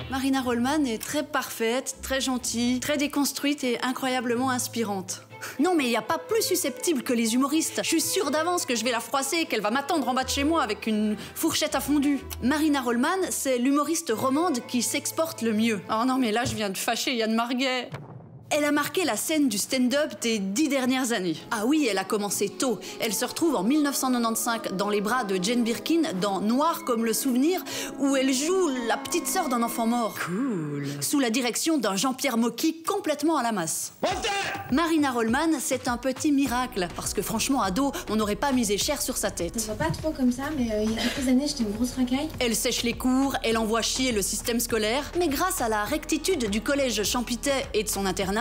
Marina Rollman est très parfaite, très gentille, très déconstruite et incroyablement inspirante. Non mais il n'y a pas plus susceptible que les humoristes. Je suis sûre d'avance que je vais la froisser, qu'elle va m'attendre en bas de chez moi avec une fourchette à fondue. Marina Rollman, c'est l'humoriste romande qui s'exporte le mieux. Oh non mais là je viens de fâcher Yann Marguet. Elle a marqué la scène du stand-up des 10 dernières années. Ah oui, elle a commencé tôt. Elle se retrouve en 1995 dans les bras de Jane Birkin dans Noir comme le souvenir, où elle joue la petite sœur d'un enfant mort. Cool. Sous la direction d'un Jean-Pierre Mocky complètement à la masse. Marina Rollman, c'est un petit miracle, parce que franchement, ado, on n'aurait pas misé cher sur sa tête. Je vois pas trop comme ça, mais il y a quelques années, j'étais une grosse racaille. Elle sèche les cours, elle envoie chier le système scolaire, mais grâce à la rectitude du collège Champitet et de son internat,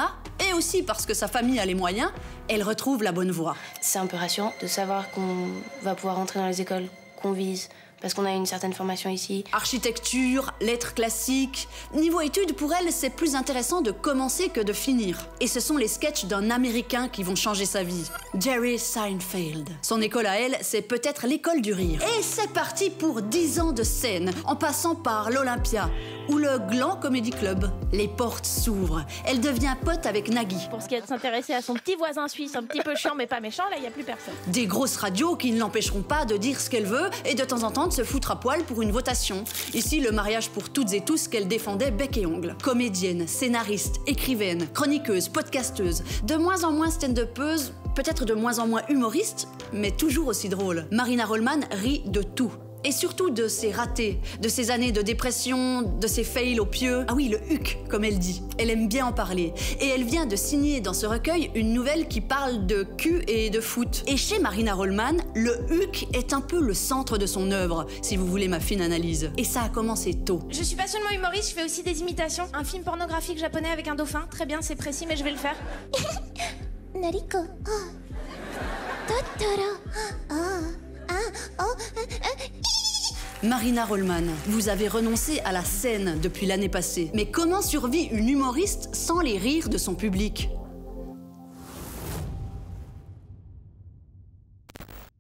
et aussi parce que sa famille a les moyens, elle retrouve la bonne voie. C'est un peu rassurant de savoir qu'on va pouvoir rentrer dans les écoles qu'on vise, parce qu'on a une certaine formation ici. Architecture, lettres classiques. Niveau études, pour elle, c'est plus intéressant de commencer que de finir. Et ce sont les sketchs d'un Américain qui vont changer sa vie. Jerry Seinfeld. Son école à elle, c'est peut-être l'école du rire. Et c'est parti pour 10 ans de scène, en passant par l'Olympia ou le Gland Comedy Club. Les portes s'ouvrent. Elle devient pote avec Nagui. Pour ce qui est de s'intéresser à son petit voisin suisse, un petit peu chiant mais pas méchant, là, il n'y a plus personne. Des grosses radios qui ne l'empêcheront pas de dire ce qu'elle veut et de temps en temps de se foutre à poil pour une votation. Ici, le mariage pour toutes et tous qu'elle défendait bec et ongle. Comédienne, scénariste, écrivaine, chroniqueuse, podcasteuse, de moins en moins stand-upeuse, peut-être de moins en moins humoriste, mais toujours aussi drôle. Marina Rollman rit de tout. Et surtout de ses ratés, de ses années de dépression, de ses fails au pieu. Ah oui, le huc, comme elle dit. Elle aime bien en parler. Et elle vient de signer dans ce recueil une nouvelle qui parle de cul et de foot. Et chez Marina Rollman, le huc est un peu le centre de son œuvre, si vous voulez ma fine analyse. Et ça a commencé tôt. Je suis pas seulement humoriste, je fais aussi des imitations. Un film pornographique japonais avec un dauphin. Très bien, c'est précis, mais je vais le faire. Nariko. Totoro. Marina Rollman, vous avez renoncé à la scène depuis l'année passée. Mais comment survit une humoriste sans les rires de son public ?